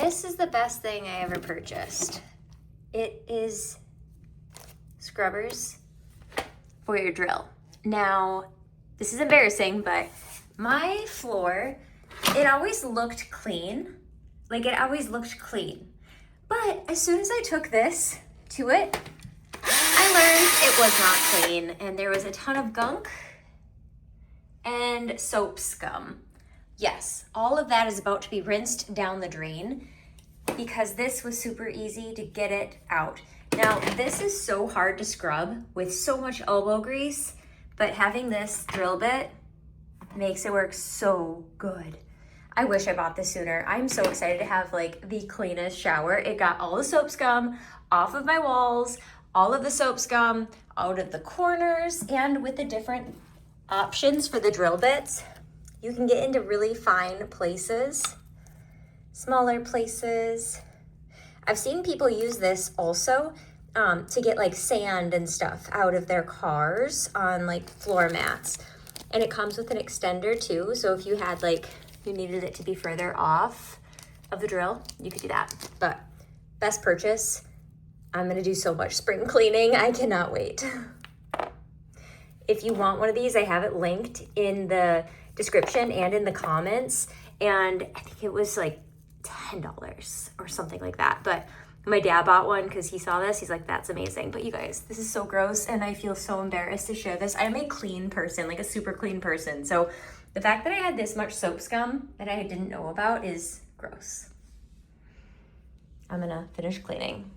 This is the best thing I ever purchased. It is scrubbers for your drill. Now, this is embarrassing, but my floor, it always looked clean. Like it always looked clean. But as soon as I took this to it, I learned it was not clean and there was a ton of gunk and soap scum. Yes, all of that is about to be rinsed down the drain because this was super easy to get it out. Now, this is so hard to scrub with so much elbow grease, but having this drill bit makes it work so good. I wish I bought this sooner. I'm so excited to have like the cleanest shower. It got all the soap scum off of my walls, all of the soap scum out of the corners, and with the different options for the drill bits, you can get into really fine places, smaller places. I've seen people use this also to get like sand and stuff out of their cars on like floor mats. And it comes with an extender too. So if you had like, you needed it to be further off of the drill, you could do that. But best purchase. I'm gonna do so much spring cleaning. I cannot wait. If you want one of these, I have it linked in the description and in the comments. And I think it was like $10 or something like that. But my dad bought one because he saw this. He's like, that's amazing. But you guys, this is so gross and I feel so embarrassed to share this. I'm a clean person, like a super clean person. So the fact that I had this much soap scum that I didn't know about is gross. I'm gonna finish cleaning.